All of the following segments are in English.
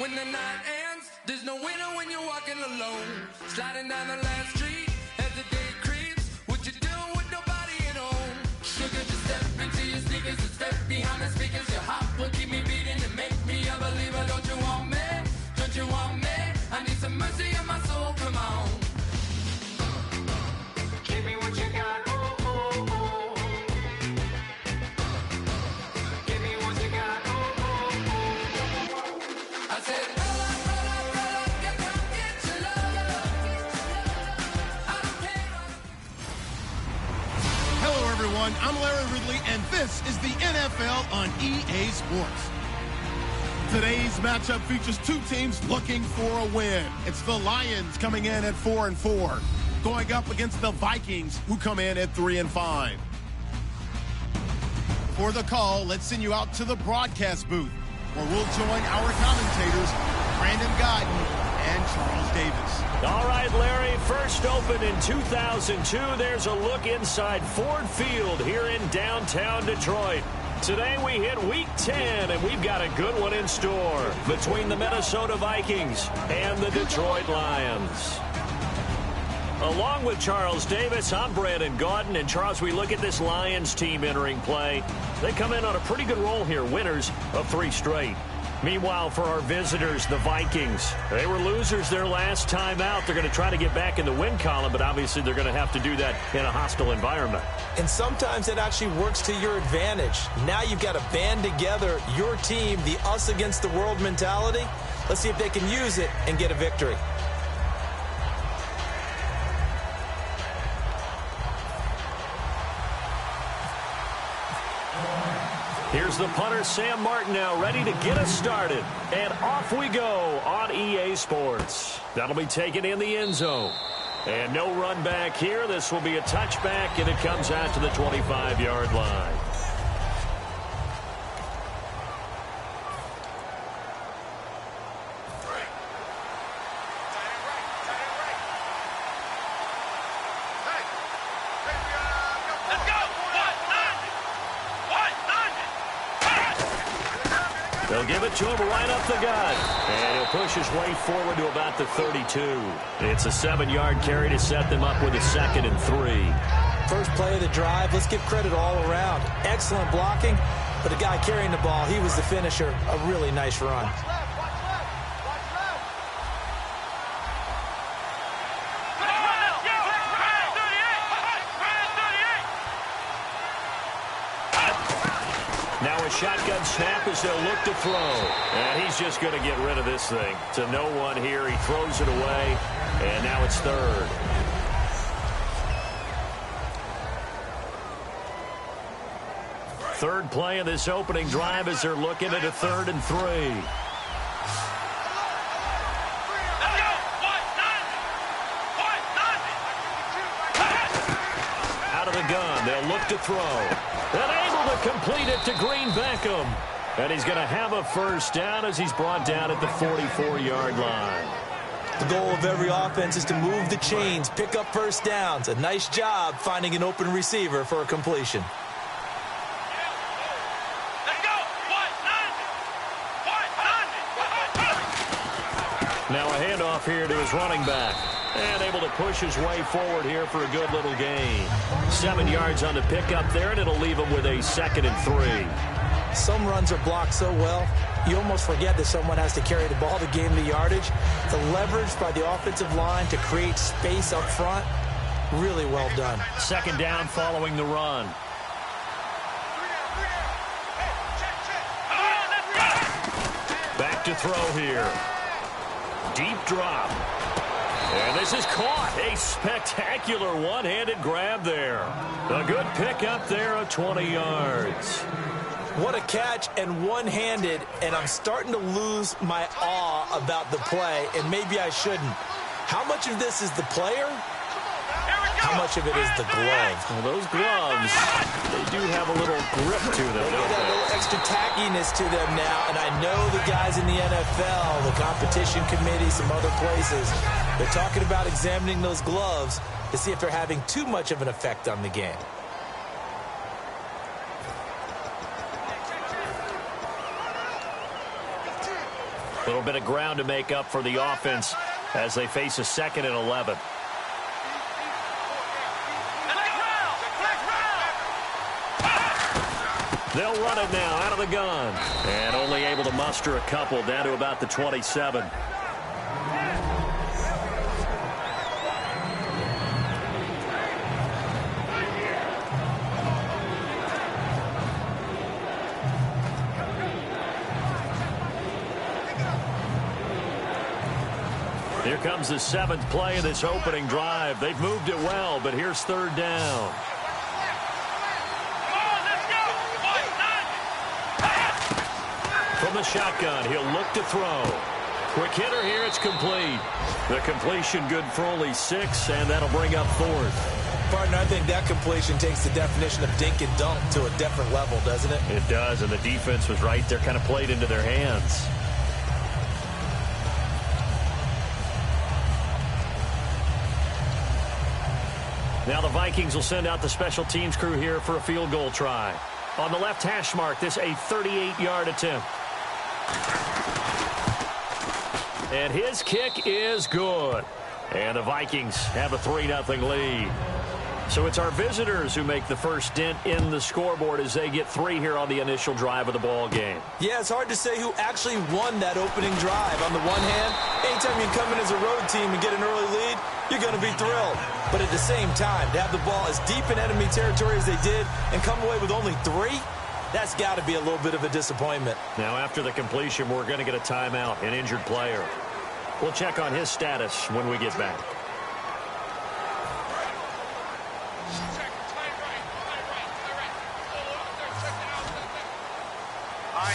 when the night ends. There's no winner when you're walking alone. Sliding down the last street as the day creeps. What you doing with nobody at home? Sugar, just step into your sneakers and step behind the speakers. Your heart will keep me beating and make me a believer. Don't you want me? Don't you want me? I need some mercy on my soul, come on. Give me what you got, oh, oh, oh. Give me what you got, oh, oh, oh. I said, roll up, yeah, come get your love. I don't care. Hello, everyone. I'm Larry Ridley, and this is the NFL on EA Sports. Today's matchup features two teams looking for a win. It's the Lions coming in at 4-4, going up against the Vikings, who come in at 3-5. For the call, let's send you out to the broadcast booth, where we'll join our commentators, Brandon Godden and Charles Davis. All right, Larry, first opened in 2002. There's a look inside Ford Field here in downtown Detroit. Today we hit Week 10, and we've got a good one in store between the Minnesota Vikings and the Detroit Lions. Along with Charles Davis, I'm Brandon Gaudin. And, Charles, we look at this Lions team entering play. They come in on a pretty good roll here, winners of 3 straight. Meanwhile, for our visitors, the Vikings, they were losers their last time out. They're going to try to get back in the win column, but obviously they're going to have to do that in a hostile environment. And sometimes it actually works to your advantage. Now you've got to band together your team, the us against the world mentality. Let's see if they can use it and get a victory. Here's the punter, Sam Martin, now ready to get us started. And off we go on EA Sports. That'll be taken in the end zone. And no run back here. This will be a touchback, and it comes out to the 25-yard line. They'll give it to him right up the gut. And he'll push his way forward to about the 32. It's a 7-yard carry to set them up with a 2nd and 3. First play of the drive, let's give credit all around. Excellent blocking, but the guy carrying the ball, he was the finisher. A really nice run. Now a shotgun snap as they'll look to throw. And he's just going to get rid of this thing. To no one here. He throws it away. And now it's 3rd. Third play of this opening drive as they're looking at a 3rd and 3. Out of the gun. They'll look to throw. And able to complete it to Green Beckham. And he's going to have a first down as he's brought down at the 44-yard line. The goal of every offense is to move the chains, pick up first downs. A nice job finding an open receiver for a completion. Now a handoff here to his running back. And able to push his way forward here for a good little gain. 7 yards on the pickup there, and it'll leave him with a 2nd and 3. Some runs are blocked so well, you almost forget that someone has to carry the ball to gain the yardage. The leverage by the offensive line to create space up front, really well done. 2nd down following the run. Back to throw here. Deep drop. And this is caught. A spectacular one-handed grab there. A good pickup there of 20 yards. What a catch, and one-handed, and I'm starting to lose my awe about the play, and maybe I shouldn't. How much of this is the player? How much of it is the glove? Well, those gloves, they do have a little grip to them. They got a little extra tackiness to them now, and I know the guys in the NFL, the competition committee, some other places, they're talking about examining those gloves to see if they're having too much of an effect on the game. A little bit of ground to make up for the offense as they face a 2nd and 11. They'll run it now out of the gun. And only able to muster a couple down to about the 27. Here comes the 7th play of this opening drive. They've moved it well, but here's 3rd down. From the shotgun, he'll look to throw. Quick hitter here, it's complete. The completion good for only 6, and that'll bring up 4th. Partner, I think that completion takes the definition of dink and dunk to a different level, doesn't it? It does, and the defense was right there, kind of played into their hands. Now the Vikings will send out the special teams crew here for a field goal try. On the left hash mark, this a 38-yard attempt. And his kick is good. And the Vikings have a 3-0 lead. So it's our visitors who make the first dent in the scoreboard as they get 3 here on the initial drive of the ball game. Yeah, it's hard to say who actually won that opening drive. On the one hand, anytime you come in as a road team and get an early lead, you're going to be thrilled. But at the same time, to have the ball as deep in enemy territory as they did and come away with only 3, that's got to be a little bit of a disappointment. Now, after the completion, we're going to get a timeout, an injured player. We'll check on his status when we get back.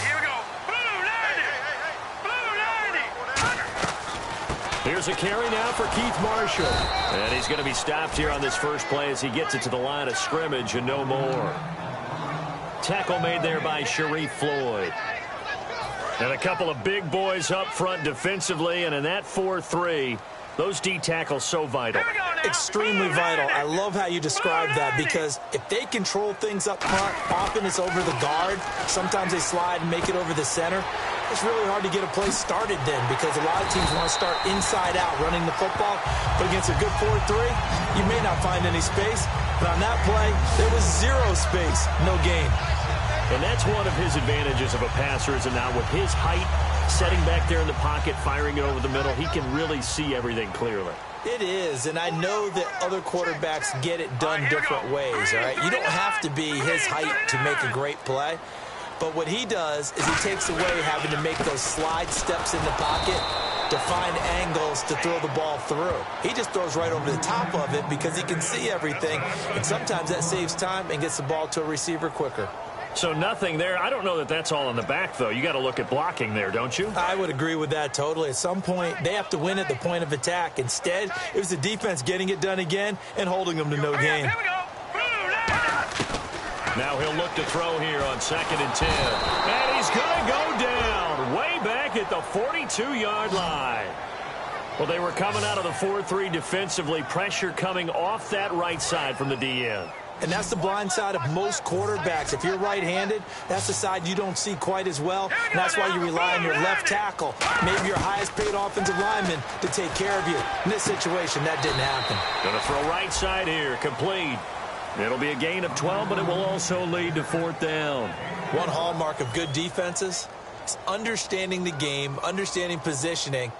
Here we go. Blue 90. Here's a carry now for Keith Marshall. And he's going to be stopped here on this first play as he gets it to the line of scrimmage and no more. Tackle made there by Sharif Floyd. And a couple of big boys up front defensively, and in that 4-3, those D tackles so vital. Extremely vital. I love how you describe that, because if they control things up front, often it's over the guard. Sometimes they slide and make it over the center. It's really hard to get a play started then, because a lot of teams want to start inside out running the football. But against a good 4-3, you may not find any space. But on that play, there was 0 space, no gain. And that's one of his advantages of a passer, is now with his height, setting back there in the pocket, firing it over the middle, he can really see everything clearly. It is, and I know that other quarterbacks get it done different ways, all right? You don't have to be his height to make a great play. But what he does is he takes away having to make those slide steps in the pocket to find angles to throw the ball through. He just throws right over the top of it because he can see everything, and sometimes that saves time and gets the ball to a receiver quicker. So nothing there. I don't know that that's all in the back, though. You got to look at blocking there, don't you? I would agree with that totally. At some point, they have to win at the point of attack. Instead, it was the defense getting it done again and holding them to no gain. Here we go. Now he'll look to throw here on 2nd and 10. And he's going to go down way back at the 42-yard line. Well, they were coming out of the 4-3 defensively. Pressure coming off that right side from the DN. And that's the blind side of most quarterbacks. If you're right-handed, that's the side you don't see quite as well. And that's why you rely on your left tackle, maybe your highest-paid offensive lineman, to take care of you. In this situation, that didn't happen. Going to throw right side here, complete. It'll be a gain of 12, but it will also lead to 4th down. One hallmark of good defenses is understanding the game, understanding positioning,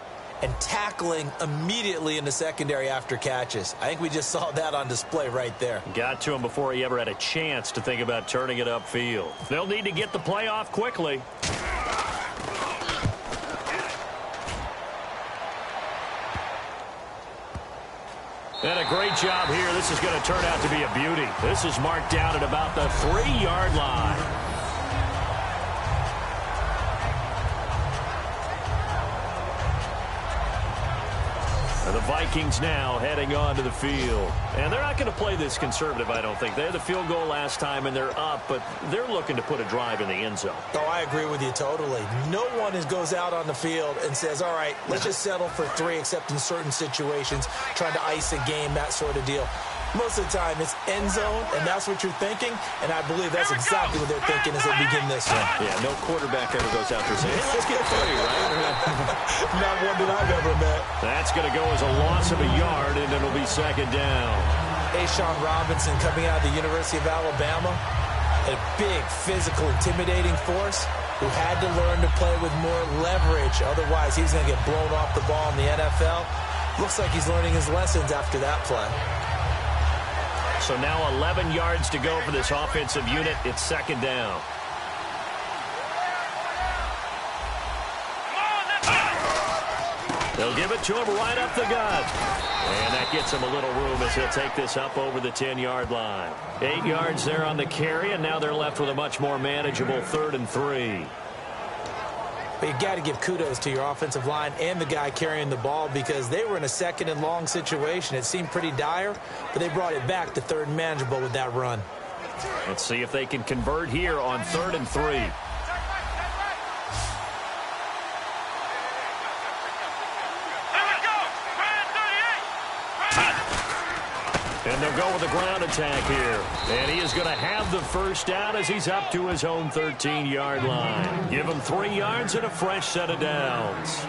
and tackling immediately in the secondary after catches. I think we just saw that on display right there. Got to him before he ever had a chance to think about turning it upfield. They'll need to get the play off quickly. And a great job here. This is going to turn out to be a beauty. This is marked out at about the 3-yard line. The Vikings now heading on to the field. And they're not going to play this conservative, I don't think. They had the field goal last time, and they're up, but they're looking to put a drive in the end zone. Oh, I agree with you totally. No one goes out on the field and says, all right, let's just settle for 3, except in certain situations, trying to ice a game, that sort of deal. Most of the time, it's end zone, and that's what you're thinking, and I believe that's exactly what they're thinking as they begin this one. Yeah, no quarterback ever goes out there saying, hey, let's get 3, right? not one that I've ever met. That's going to go as a loss of a yard, and it'll be second down. Ashawn Robinson coming out of the University of Alabama, a big, physical, intimidating force who had to learn to play with more leverage. Otherwise, he's going to get blown off the ball in the NFL. Looks like he's learning his lessons after that play. So now 11 yards to go for this offensive unit. It's second down. They'll give it to him right up the gut. And that gets him a little room as he'll take this up over the 10-yard line. 8 yards there on the carry, and now they're left with a much more manageable 3rd and 3. But you got to give kudos to your offensive line and the guy carrying the ball because they were in a 2nd and long situation. It seemed pretty dire, but they brought it back to 3rd and manageable with that run. Let's see if they can convert here on 3rd and 3. And they'll go with a ground attack here. And he is going to have the first down as he's up to his own 13-yard line. Give him 3 yards and a fresh set of downs.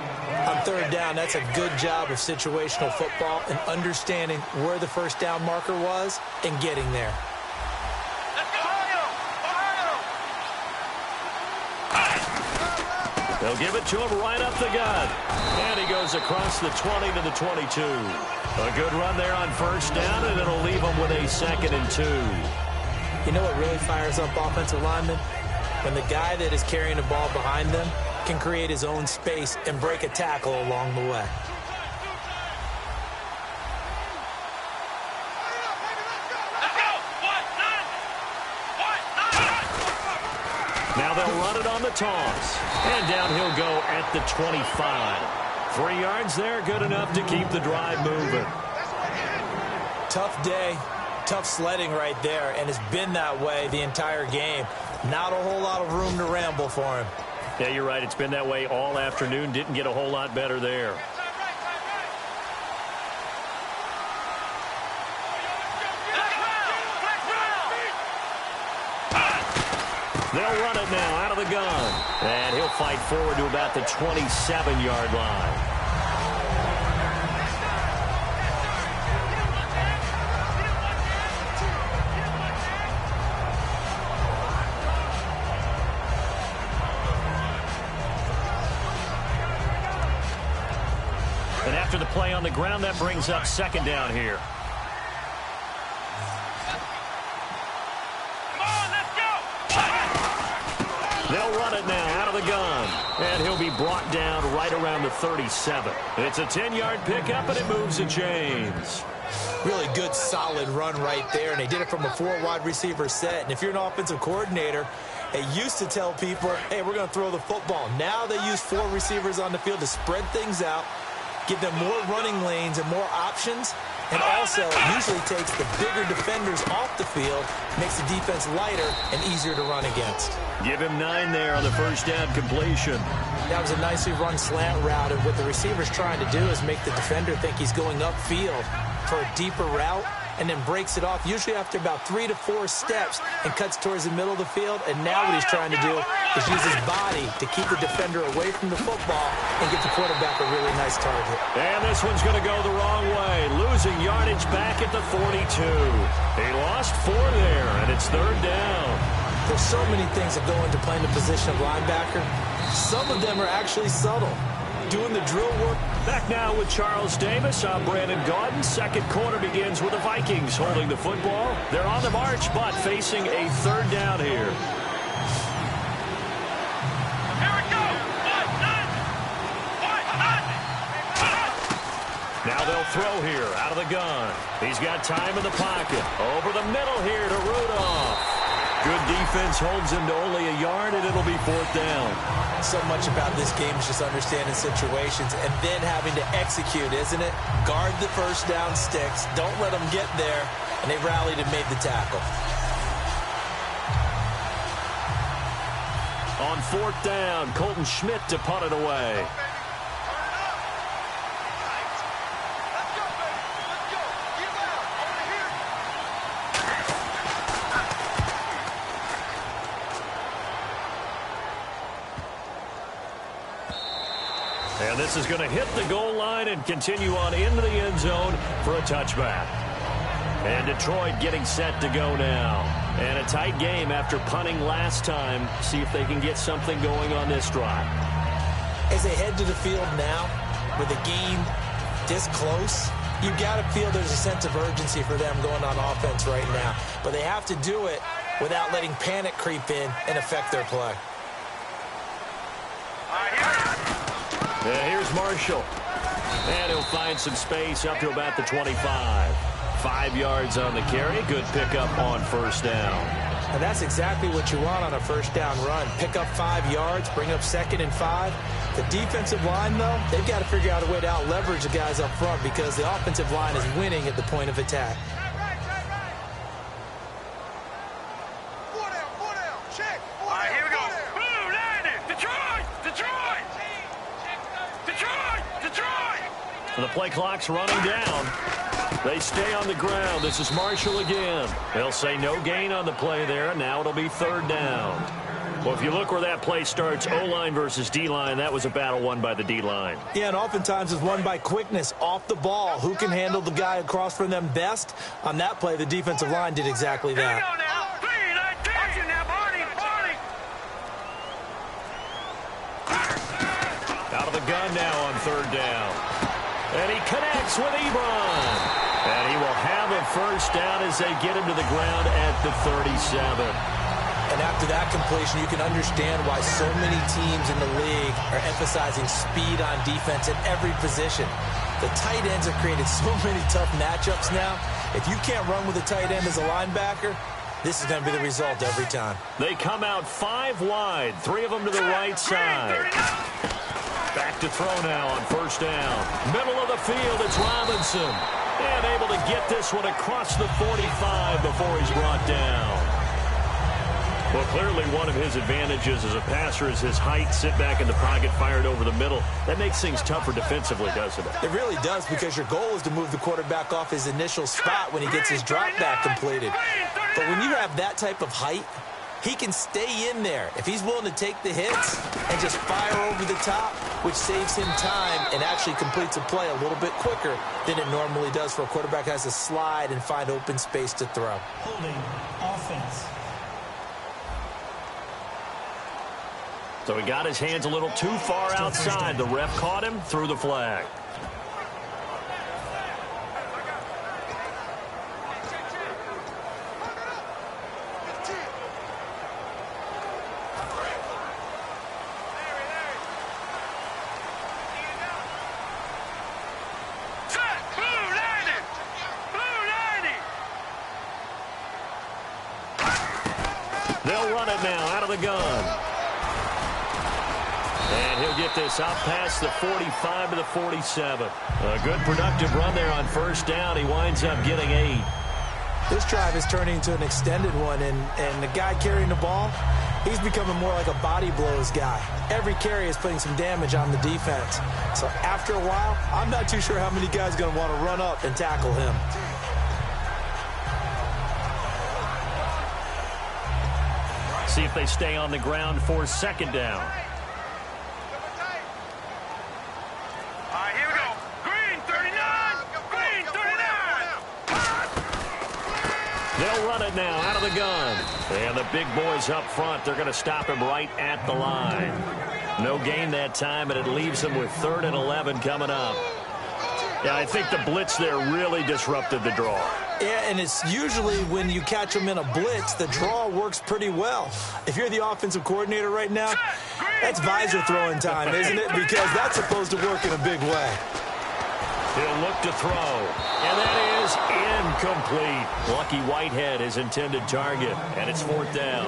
On 3rd down, that's a good job of situational football and understanding where the first down marker was and getting there. They'll give it to him right up the gut. And he goes across the 20 to the 22. A good run there on first down, and it'll leave him with a 2nd and 2. You know what really fires up offensive linemen? When the guy that is carrying the ball behind them can create his own space and break a tackle along the way. Now they'll run it on the toss. And down he'll go at the 25. 3 yards there, good enough to keep the drive moving. Tough day, tough sledding right there, and it's been that way the entire game. Not a whole lot of room to ramble for him. Yeah, you're right. It's been that way all afternoon. Didn't get a whole lot better there. They'll run it now out of the gun. And he'll fight forward to about the 27-yard line. And after the play on the ground, that brings up second down here. They'll run it now out of the gun. And he'll be brought down right around the 37. It's a 10-yard pickup, and it moves the chains. Really good, solid run right there, and they did it from a 4-wide receiver set. And if you're an offensive coordinator, they used to tell people, hey, we're going to throw the football. Now they use 4 receivers on the field to spread things out, give them more running lanes and more options, and also usually takes the bigger defenders off the field, makes the defense lighter and easier to run against. Give him 9 there on the first down completion. That was a nicely run slant route, and what the receiver's trying to do is make the defender think he's going upfield for a deeper route, and then breaks it off, usually after about 3 to 4 steps, and cuts towards the middle of the field. And now what he's trying to do is use his body to keep the defender away from the football and get the quarterback a really nice target. And this one's going to go the wrong way, losing yardage back at the 42. He lost 4 there, and it's 3rd down. There's so many things that go into playing the position of linebacker. Some of them are actually subtle. Doing the drill work. Back now with Charles Davis. I'm Brandon Gaudin. Second quarter begins with the Vikings holding the football. They're on the march, but facing a 3rd down here. Here we go. Now they'll throw here out of the gun. He's got time in the pocket. Over the middle here to Rudolph. Good defense holds him to only a yard, and it'll be 4th down. So much about this game is just understanding situations and then having to execute, isn't it? Guard the first down sticks. Don't let them get there. And they rallied and made the tackle. On 4th down, Colton Schmidt to punt it away. And this is going to hit the goal line and continue on into the end zone for a touchback. And Detroit getting set to go now. And a tight game after punting last time. See if they can get something going on this drive. As they head to the field now, with the game this close, you've got to feel there's a sense of urgency for them going on offense right now. But they have to do it without letting panic creep in and affect their play. And here's Marshall. And he'll find some space up to about the 25. 5 yards on the carry. Good pickup on first down. And that's exactly what you want on a first down run. Pick up 5 yards, bring up 2nd and 5. The defensive line, though, they've got to figure out a way to out-leverage the guys up front because the offensive line is winning at the point of attack. The play clock's running down. They stay on the ground. This is Marshall again. They'll say no gain on the play there, and now it'll be 3rd down. Well, if you look where that play starts, O-line versus D-line, that was a battle won by the D-line. Yeah, and oftentimes it's won by quickness off the ball. Who can handle the guy across from them best? On that play, the defensive line did exactly that. Out of the gun now on 3rd down. And he connects with Ebron. And he will have a first down as they get him to the ground at the 37. And after that completion, you can understand why so many teams in the league are emphasizing speed on defense at every position. The tight ends have created so many tough matchups now. If you can't run with a tight end as a linebacker, this is going to be the result every time. They come out 5 wide, 3 of them to the right side. Back to throw now on first down. Middle of the field, it's Robinson. And able to get this one across the 45 before he's brought down. Well, clearly one of his advantages as a passer is his height. Sit back in the pocket, fired over the middle. That makes things tougher defensively, doesn't it? It really does, because your goal is to move the quarterback off his initial spot when he gets his drop back completed. But when you have that type of height, he can stay in there if he's willing to take the hits and just fire over the top, which saves him time and actually completes a play a little bit quicker than it normally does for a quarterback who has to slide and find open space to throw. Holding offense. So he got his hands a little too far outside. The ref caught him, threw the flag. They'll run it now out of the gun. And he'll get this out past the 45 to the 47. A good productive run there on first down. He winds up getting 8. This drive is turning into an extended one, and the guy carrying the ball, he's becoming more like a body blows guy. Every carry is putting some damage on the defense. So after a while, I'm not too sure how many guys are going to want to run up and tackle him. See if they stay on the ground for 2nd down. They'll run it now out of the gun. And the big boys up front, they're going to stop him right at the line. No gain that time, and it leaves them with 3rd and 11 coming up. Yeah, I think the blitz there really disrupted the draw. Yeah, and it's usually when you catch them in a blitz, the draw works pretty well. If you're the offensive coordinator right now, that's visor throwing time, isn't it? Because that's supposed to work in a big way. He'll look to throw, and that is incomplete. Lucky Whitehead, his intended target, and it's 4th down.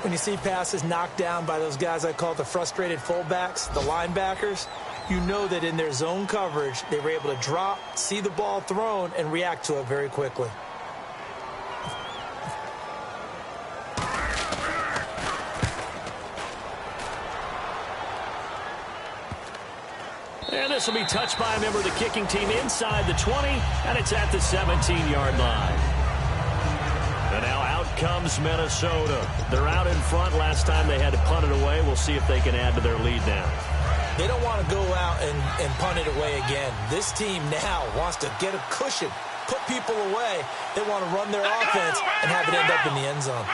When you see passes knocked down by those guys I call the frustrated fullbacks, the linebackers, you know that in their zone coverage, they were able to drop, see the ball thrown, and react to it very quickly. And this will be touched by a member of the kicking team inside the 20, and it's at the 17-yard line. And now out comes Minnesota. They're out in front. Last time they had to punt it away. We'll see if they can add to their lead now. They don't want to go out and punt it away again. This team now wants to get a cushion, put people away. They want to run their offense and have it end up in the end zone.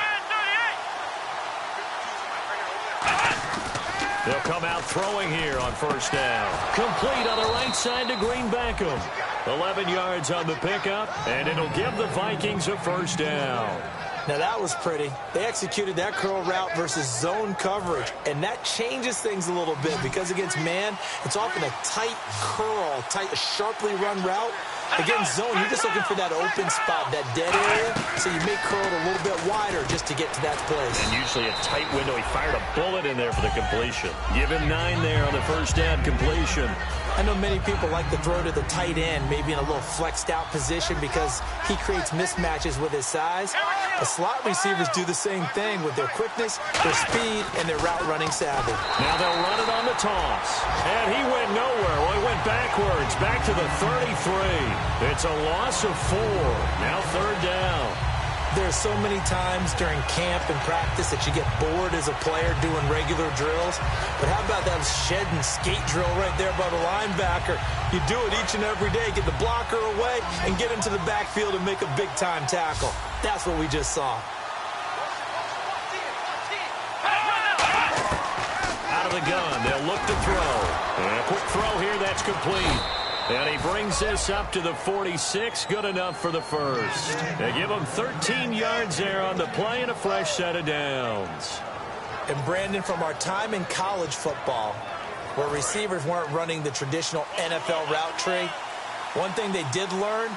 They'll come out throwing here on first down. Complete on the right side to Green Beckham. 11 yards on the pickup, and it'll give the Vikings a first down. Now, that was pretty. They executed that curl route versus zone coverage, and that changes things a little bit because against man, it's often a tight curl, sharply run route. Against zone, you're just looking for that open spot, that dead area, so you may curl it a little bit wider just to get to that place. And usually a tight window. He fired a bullet in there for the completion. Give him 9 there on the first down completion. I know many people like to throw to the tight end, maybe in a little flexed out position because he creates mismatches with his size. The slot receivers do the same thing with their quickness, their speed, and their route running savvy. Now they'll run it on the toss. And he went nowhere. Well, he went backwards, back to the 33. It's a loss of 4. Now third down. There's so many times during camp and practice that you get bored as a player doing regular drills. But how about that shed and skate drill right there by the linebacker? You do it each and every day. Get the blocker away and get into the backfield and make a big-time tackle. That's what we just saw. Out of the gun. They'll look to throw. And a quick throw here. That's complete. And he brings this up to the 46. Good enough for the first. They give him 13 yards there on the play and a fresh set of downs. And Brandon, from our time in college football, where receivers weren't running the traditional NFL route tree, one thing they did learn,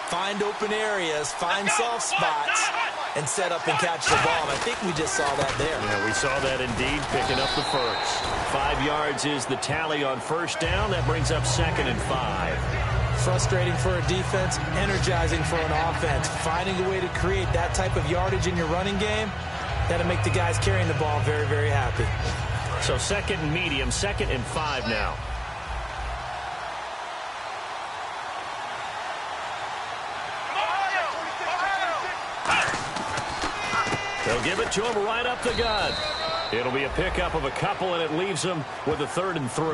find open areas, find soft spots, and set up and catch the ball. And I think we just saw that there. Yeah, we saw that indeed, picking up the first. 5 yards is the tally on first down. That brings up 2nd and 5. Frustrating for a defense, energizing for an offense. Finding a way to create that type of yardage in your running game, that'll make the guys carrying the ball very, very happy. So 2nd and medium, 2nd and 5 now. They'll give it to him right up the gut. It'll be a pickup of a couple, and it leaves them with a 3rd and 3.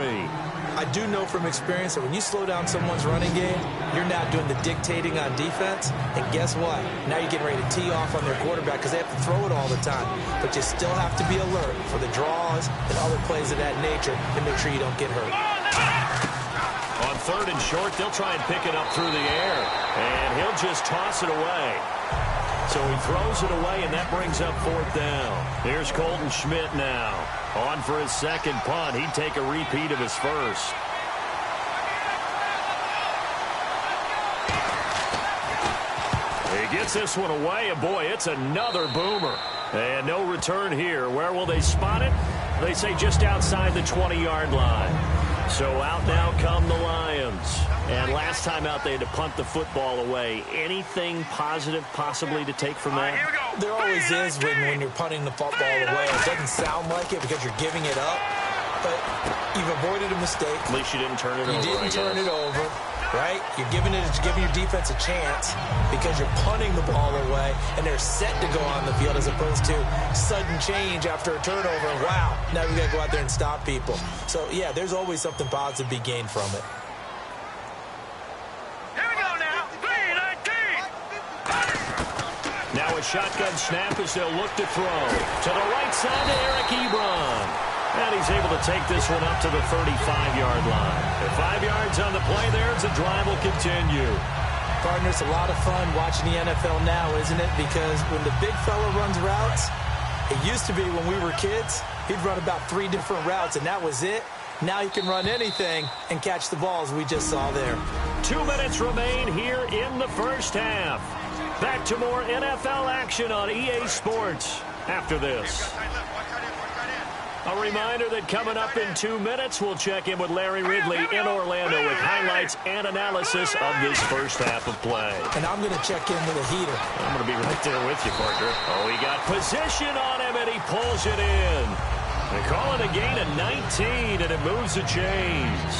I do know from experience that when you slow down someone's running game, you're not doing the dictating on defense. And guess what? Now you're getting ready to tee off on their quarterback because they have to throw it all the time. But you still have to be alert for the draws and other plays of that nature to make sure you don't get hurt. On 3rd and short, they'll try and pick it up through the air. And he'll just toss it away. So he throws it away, and that brings up 4th down. Here's Colton Schmidt now. On for his 2nd punt. He'd take a repeat of his first. He gets this one away, and boy, it's another boomer. And no return here. Where will they spot it? They say just outside the 20-yard line. So out now come the Lions. And last time out, they had to punt the football away. Anything positive possibly to take from that? There always is when you're punting the football away. It doesn't sound like it because you're giving it up, but you've avoided a mistake. At least you didn't turn it over. You didn't turn it over, right? You're giving your defense a chance because you're punting the ball away, and they're set to go on the field as opposed to sudden change after a turnover. Wow, now we got to go out there and stop people. So, yeah, there's always something positive to be gained from it. Now a shotgun snap as they'll look to throw. To the right side to Eric Ebron. And he's able to take this one up to the 35-yard line. At 5 yards on the play there as the drive will continue. Partner, it's a lot of fun watching the NFL now, isn't it? Because when the big fella runs routes, it used to be when we were kids, he'd run about 3 different routes, and that was it. Now he can run anything and catch the balls we just saw there. 2 minutes remain here in the first half. Back to more NFL action on EA Sports after this. A reminder that coming up in 2 minutes, we'll check in with Larry Ridley in Orlando with highlights and analysis of this first half of play. And I'm going to check in with a heater. I'm going to be right there with you, partner. Oh, he got position on him, and he pulls it in. They call it a gain of 19, and it moves the chains.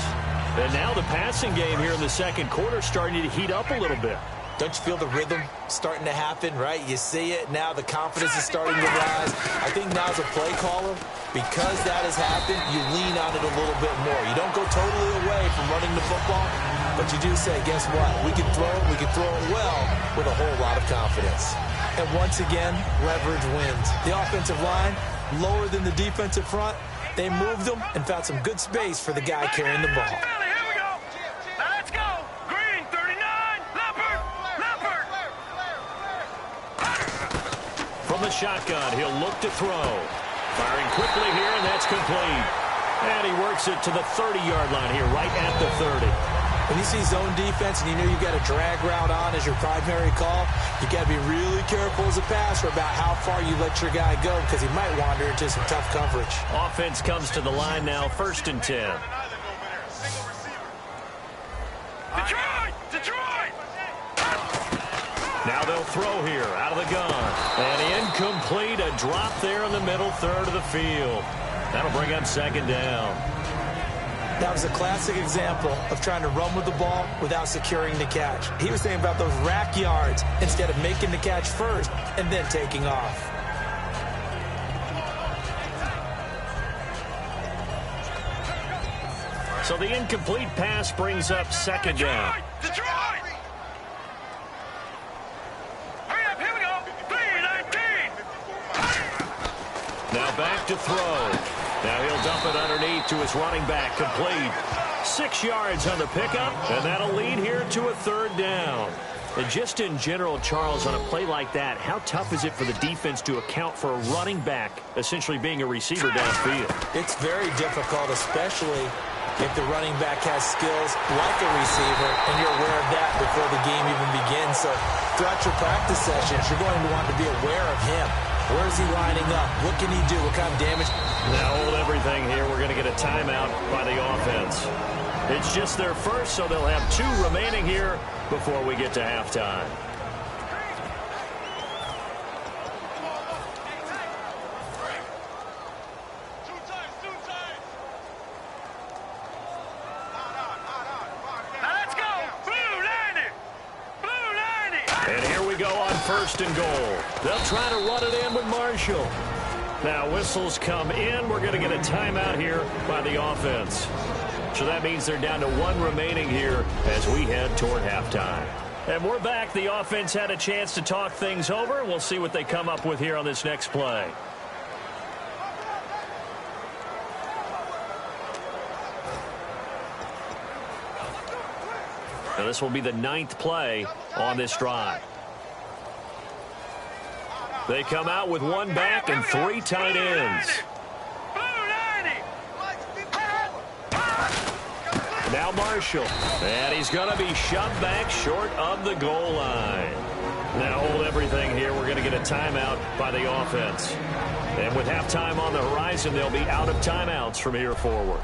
And now the passing game here in the second quarter starting to heat up a little bit. Don't you feel the rhythm starting to happen, right? You see it now. The confidence is starting to rise. I think now as a play caller, because that has happened, you lean on it a little bit more. You don't go totally away from running the football, but you do say, guess what? We can throw it well with a whole lot of confidence. And once again, leverage wins. The offensive line, lower than the defensive front. They moved them and found some good space for the guy carrying the ball. From the shotgun, he'll look to throw. Firing quickly here, and that's complete. And he works it to the 30-yard line here, right at the 30. When you see zone defense and you know you've got a drag route on as your primary call, you got to be really careful as a passer about how far you let your guy go because he might wander into some tough coverage. Offense comes to the line now, 1st and 10. Detroit! Now they'll throw here, out of the gun. And incomplete, a drop there in the middle third of the field. That'll bring up 2nd down. That was a classic example of trying to run with the ball without securing the catch. He was thinking about those rack yards instead of making the catch first and then taking off. So the incomplete pass brings up 2nd down. Detroit! Hurry up, here we go. 3-19. Now back to throw. Now he'll dump it underneath to his running back, complete. 6 yards on the pickup, and that'll lead here to a 3rd down. And just in general, Charles, on a play like that, how tough is it for the defense to account for a running back essentially being a receiver downfield? It's very difficult, especially if the running back has skills like a receiver, and you're aware of that before the game even begins. So throughout your practice sessions, you're going to want to be aware of him. Where is he lining up? What can he do? What kind of damage? Now hold everything here. We're going to get a timeout by the offense. It's just their first, so they'll have 2 remaining here before we get to halftime. And here we go on 1st and goal. They'll try to run it in with Marshall. Now whistles come in. We're going to get a timeout here by the offense. So that means they're down to 1 remaining here as we head toward halftime. And we're back. The offense had a chance to talk things over. We'll see what they come up with here on this next play. Now this will be the 9th play on this drive. They come out with 1 back and 3 tight ends. Now Marshall. And he's going to be shoved back short of the goal line. Now hold everything here. We're going to get a timeout by the offense. And with halftime on the horizon, they'll be out of timeouts from here forward.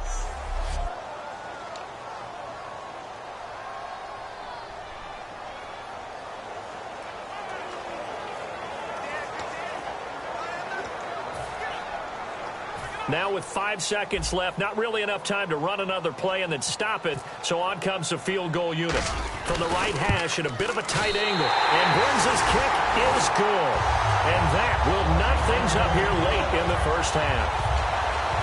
Now with 5 seconds left, not really enough time to run another play and then stop it. So on comes the field goal unit. From the right hash at a bit of a tight angle. And Burns' kick is good. And that will knock things up here late in the first half.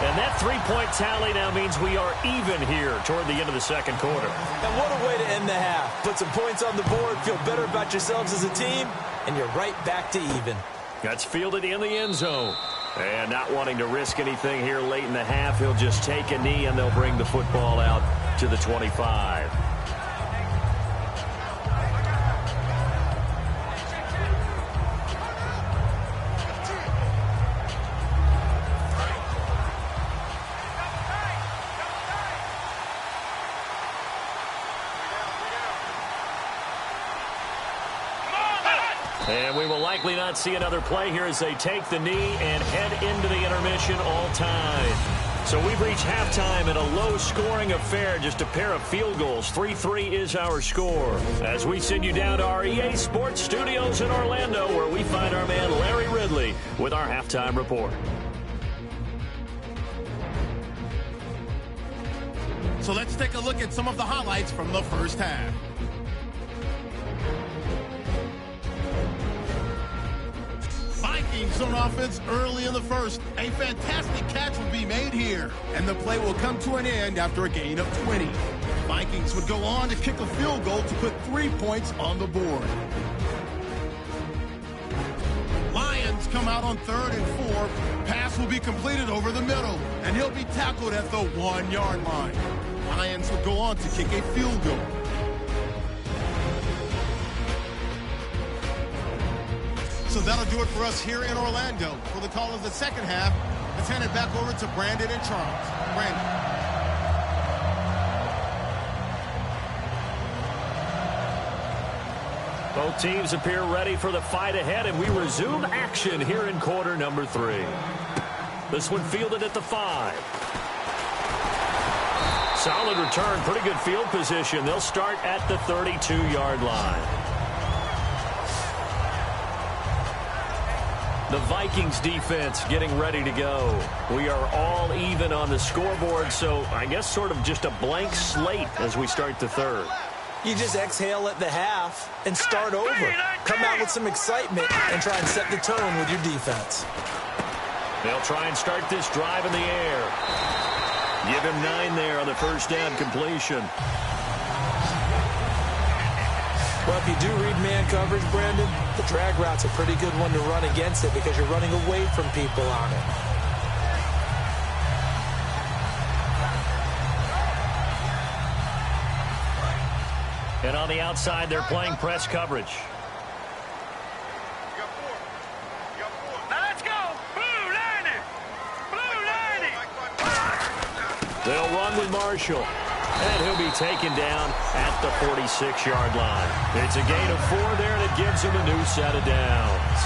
And that 3-point tally now means we are even here toward the end of the second quarter. And what a way to end the half. Put some points on the board, feel better about yourselves as a team, and you're right back to even. That's fielded in the end zone. And not wanting to risk anything here late in the half, he'll just take a knee and they'll bring the football out to the 25. And we will likely not see another play here as they take the knee and head into the intermission all time. So we've reached halftime in a low-scoring affair, just a pair of field goals. 3-3 is our score. As we send you down to our EA Sports Studios in Orlando, where we find our man Larry Ridley with our halftime report. So let's take a look at some of the highlights from the first half. Vikings on offense early in the first. A fantastic catch will be made here, and the play will come to an end after a gain of 20. Vikings would go on to kick a field goal to put 3 points on the board. Lions come out on 3rd and 4. Pass will be completed over the middle, and he'll be tackled at the 1-yard line. Lions would go on to kick a field goal. So that'll do it for us here in Orlando. For the call of the second half, let's hand it back over to Brandon and Charles. Brandon. Both teams appear ready for the fight ahead, and we resume action here in quarter number 3. This one fielded at the 5. Solid return, pretty good field position. They'll start at the 32-yard line. The Vikings defense getting ready to go. We are all even on the scoreboard, so I guess sort of just a blank slate as we start the third. You just exhale at the half and start over. Come out with some excitement and try and set the tone with your defense. They'll try and start this drive in the air. Give him 9 there on the first down completion. Well, if you do read man coverage, Brandon, the drag route's a pretty good one to run against it because you're running away from people on it. And on the outside, they're playing press coverage. Now let's go. Blue 90. Blue 90. They'll run with Marshall. And he'll be taken down at the 46-yard line. It's a gain of 4 there that gives him a new set of downs.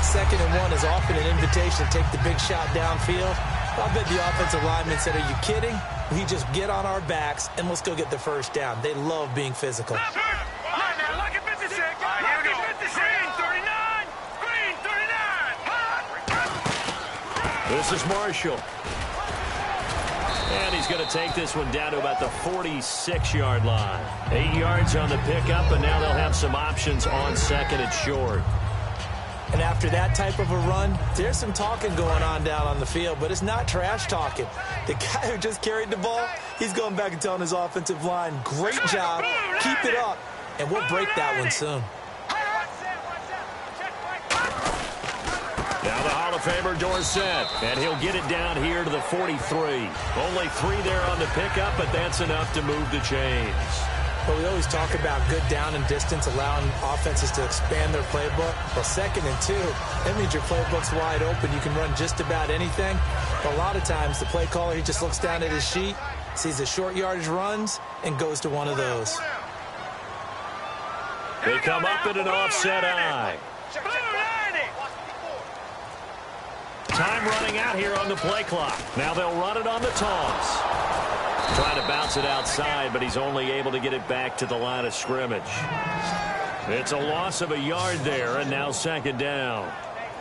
2nd and 1 is often an invitation to take the big shot downfield. I bet the offensive lineman said, are you kidding? We just get on our backs and let's go get the first down. They love being physical. All right, now, lucky 56. Here we go. 56. Green 39. Green 39. This is Marshall. And he's going to take this one down to about the 46-yard line. 8 yards on the pickup, and now they'll have some options on 2nd and short. And after that type of a run, there's some talking going on down on the field, but it's not trash talking. The guy who just carried the ball, he's going back and telling his offensive line, great job, keep it up, and we'll break that one soon. Now the Hall of Famer Dorsett, and he'll get it down here to the 43. Only 3 there on the pickup, but that's enough to move the chains. But we always talk about good down and distance, allowing offenses to expand their playbook. Well, 2nd and 2, that means your playbook's wide open. You can run just about anything. But a lot of times, the play caller, he just looks down at his sheet, sees the short yardage runs, and goes to one of those. They come up in an offset eye. Time running out here on the play clock. Now they'll run it on the toss. Trying to bounce it outside, but he's only able to get it back to the line of scrimmage. It's a loss of a yard there, and now 2nd down.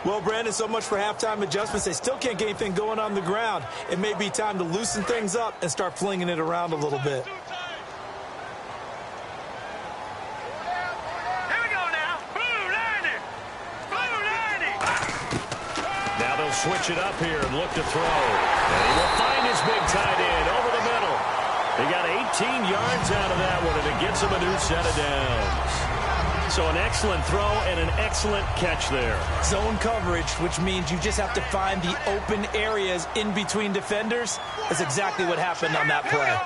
Well, Brandon, so much for halftime adjustments. They still can't get anything going on the ground. It may be time to loosen things up and start flinging it around a little bit. Switch it up here and look to throw. And he will find his big tight end over the middle. He got 18 yards out of that one, and it gets him a new set of downs. So an excellent throw and an excellent catch there. Zone coverage, which means you just have to find the open areas in between defenders. That's exactly what happened on that play.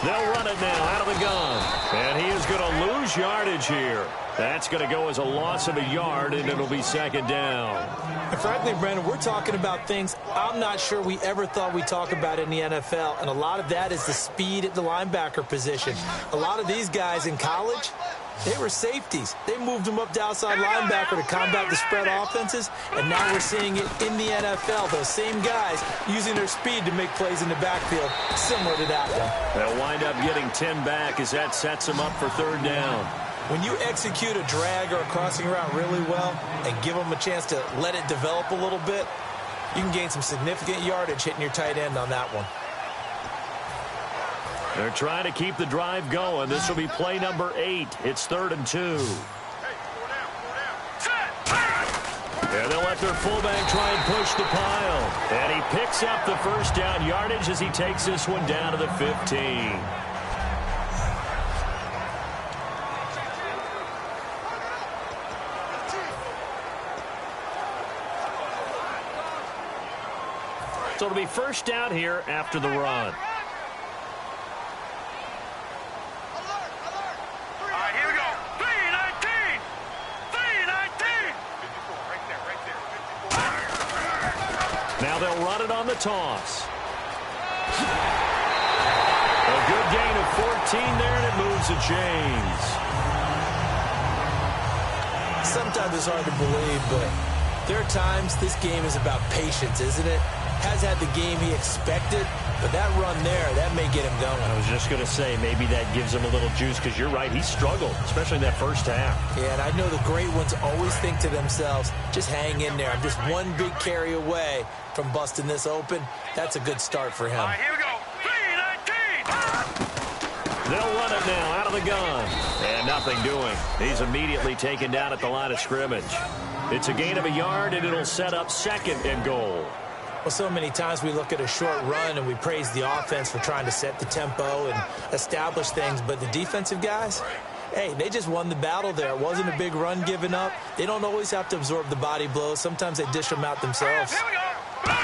They'll run it now out of the gun. And he is going to lose yardage here. That's going to go as a loss of a yard, and it'll be 2nd down. And frankly, Brandon, we're talking about things I'm not sure we ever thought we'd talk about in the NFL, and a lot of that is the speed at the linebacker position. A lot of these guys in college, they were safeties. They moved them up to outside linebacker to combat the spread offenses, and now we're seeing it in the NFL. Those same guys using their speed to make plays in the backfield, similar to that one. They'll wind up getting 10 back as that sets them up for 3rd down. When you execute a drag or a crossing route really well and give them a chance to let it develop a little bit, you can gain some significant yardage hitting your tight end on that one. They're trying to keep the drive going. This will be play number 8. It's 3rd and 2. And they'll let their fullback try and push the pile. And he picks up the first down yardage as he takes this one down to the 15. So it'll be first down here after the run. Now they'll run it on the toss. A good gain of 14 there, and it moves the chains. Sometimes it's hard to believe, but there are times this game is about patience, isn't it? Has had the game he expected, but that run there, that may get him going. I was just going to say, maybe that gives him a little juice, because you're right, he struggled, especially in that first half. Yeah, and I know the great ones always think to themselves, just hang in there. I'm just one big carry away from busting this open. That's a good start for him. All right, here we go. 3-19. They'll run it now out of the gun. And nothing doing. He's immediately taken down at the line of scrimmage. It's a gain of a yard, and it'll set up second and goal. Well, so many times we look at a short run and we praise the offense for trying to set the tempo and establish things, but the defensive guys, hey, they just won the battle there. It wasn't a big run given up. They don't always have to absorb the body blows. Sometimes they dish them out themselves.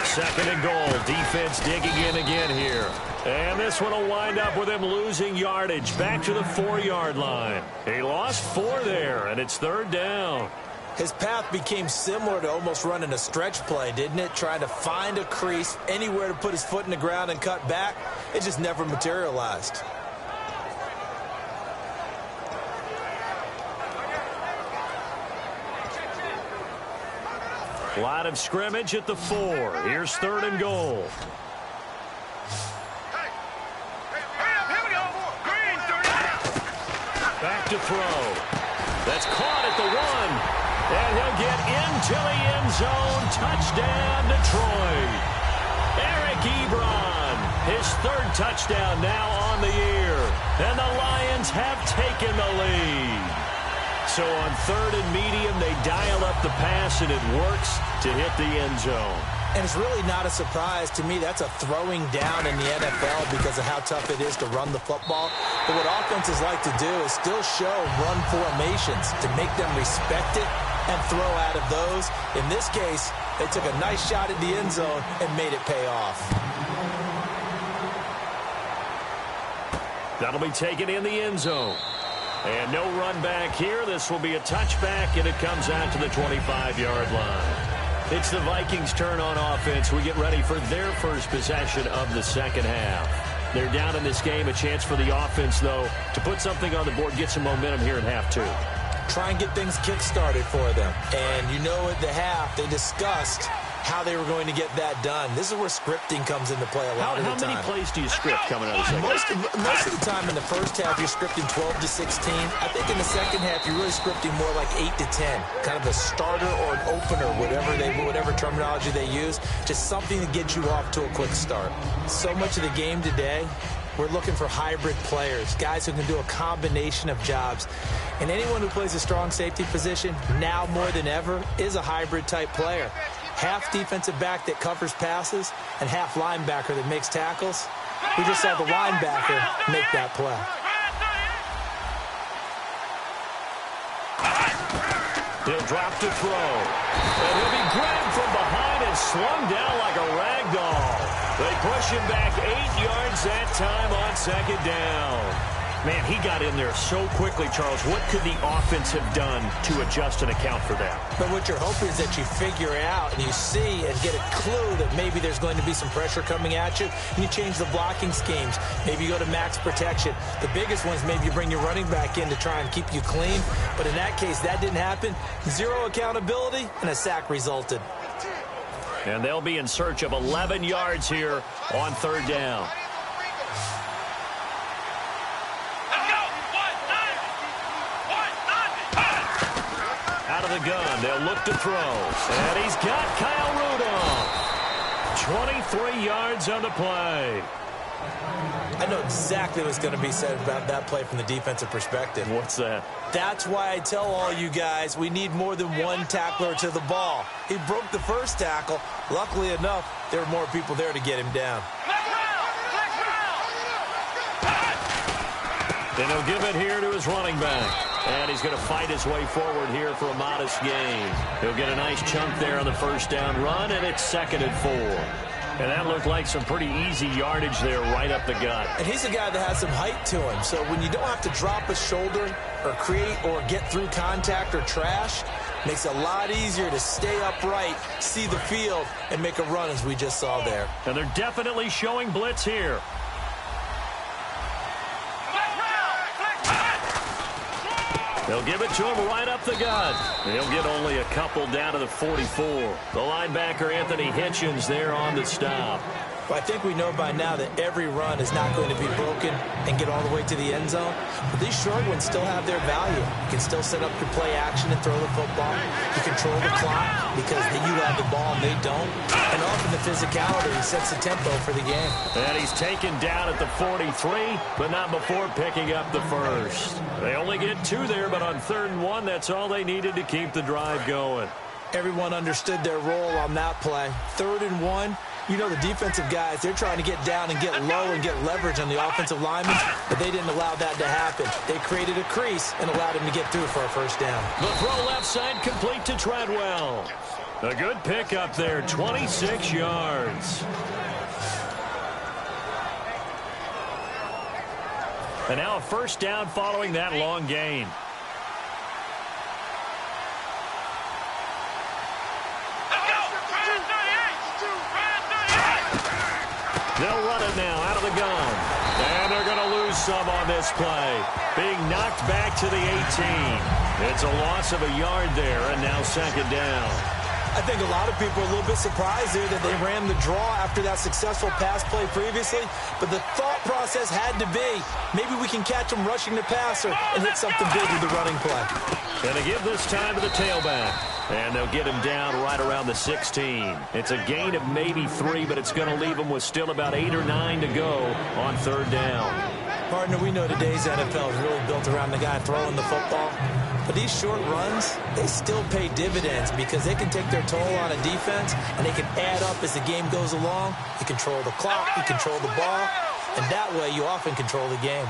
Second and goal. Defense digging in again here. And this one will wind up with him losing yardage back to the 4-yard line. He lost 4 there, and it's third down. His path became similar to almost running a stretch play, didn't it? Trying to find a crease, anywhere to put his foot in the ground and cut back. It just never materialized. Line of scrimmage at the 4. Here's third and goal. Back to throw. That's caught at the 1. And he'll get into the end zone. Touchdown, Detroit. Eric Ebron, his third touchdown now on the year. And the Lions have taken the lead. So on third and medium, they dial up the pass, and it works to hit the end zone. And it's really not a surprise to me. That's a throwing down in the NFL because of how tough it is to run the football. But what offenses like to do is still show run formations to make them respect it and throw out of those. In this case, they took a nice shot at the end zone and made it pay off. That'll be taken in the end zone. And no run back here. This will be a touchback, and it comes out to the 25-yard line. It's the Vikings' turn on offense. We get ready for their first possession of the second half. They're down in this game. A chance for the offense, though, to put something on the board, get some momentum here in half 2. Try and get things kick-started for them. And you know at the half, they discussed how they were going to get that done. This is where scripting comes into play a lot of the time. How many plays do you script coming out of the second half? Most of the time in the first half, you're scripting 12 to 16. I think in the second half, you're really scripting more like 8 to 10. Kind of a starter or an opener, whatever terminology they use. Just something to get you off to a quick start. So much of the game today, we're looking for hybrid players, guys who can do a combination of jobs. And anyone who plays a strong safety position, now more than ever, is a hybrid type player. Half defensive back that covers passes and half linebacker that makes tackles. We just saw the linebacker make that play. He'll drop to throw. And he'll be grabbed from behind and slung down like a rag doll. They push him back 8 yards that time on second down. Man, he got in there so quickly, Charles. What could the offense have done to adjust and account for that? But what you're hoping is that you figure out and you see and get a clue that maybe there's going to be some pressure coming at you, and you change the blocking schemes. Maybe you go to max protection. The biggest ones, maybe you bring your running back in to try and keep you clean. But in that case, that didn't happen. Zero accountability, and a sack resulted. And they'll be in search of 11 yards here on third down. Out of the gun, they'll look to throw. And he's got Kyle Rudolph. 23 yards on the play. I know exactly what's going to be said about that play from the defensive perspective. What's that? That's why I tell all you guys we need more than one tackler to the ball. He broke the first tackle. Luckily enough, there were more people there to get him down. And he'll give it here to his running back. And he's going to fight his way forward here for a modest gain. He'll get a nice chunk there on the first down run, and it's 2nd and 4. And that looked like some pretty easy yardage there right up the gut. And he's a guy that has some height to him. So when you don't have to drop a shoulder or create or get through contact or trash, makes it a lot easier to stay upright, see the field, and make a run as we just saw there. And they're definitely showing blitz here. They'll give it to him right up the gut. He'll get only a couple down to the 44. The linebacker, Anthony Hitchens, there on the stop. Well, I think we know by now that every run is not going to be broken and get all the way to the end zone. But these short ones still have their value. You can still set up your play action and throw the football. You control the clock because you have the ball and they don't. And often the physicality sets the tempo for the game. And he's taken down at the 43, but not before picking up the first. They only get 2 there, but on 3rd and 1, that's all they needed to keep the drive going. Everyone understood their role on that play. 3rd and 1. You know the defensive guys, they're trying to get down and get low and get leverage on the offensive linemen, but they didn't allow that to happen. They created a crease and allowed him to get through for a first down. The throw left side complete to Treadwell. A good pickup there, 26 yards. And now a first down following that long gain. They'll run it now out of the gun. And they're going to lose some on this play. Being knocked back to the 18. It's a loss of a yard there, and now 2nd down. I think a lot of people are a little bit surprised there that they ran the draw after that successful pass play previously. But the thought process had to be, maybe we can catch them rushing the passer and hit something big with the running play. And they give this time to the tailback. And they'll get him down right around the 16. It's a gain of maybe 3, but it's going to leave him with still about 8 or 9 to go on 3rd down. Partner, we know today's NFL is really built around the guy throwing the football. But these short runs, they still pay dividends because they can take their toll on a defense and they can add up as the game goes along. You control the clock, you control the ball, and that way you often control the game.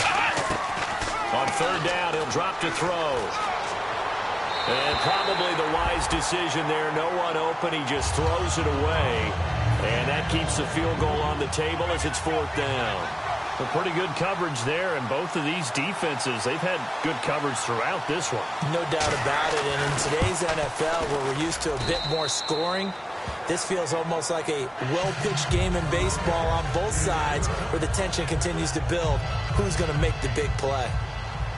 On 3rd down, he'll drop to throw. And probably the wise decision there. No one open. He just throws it away. And that keeps the field goal on the table as it's 4th down. A pretty good coverage there, and both of these defenses, they've had good coverage throughout this one. No doubt about it. And in today's NFL, where we're used to a bit more scoring, this feels almost like a well-pitched game in baseball on both sides where the tension continues to build. Who's going to make the big play?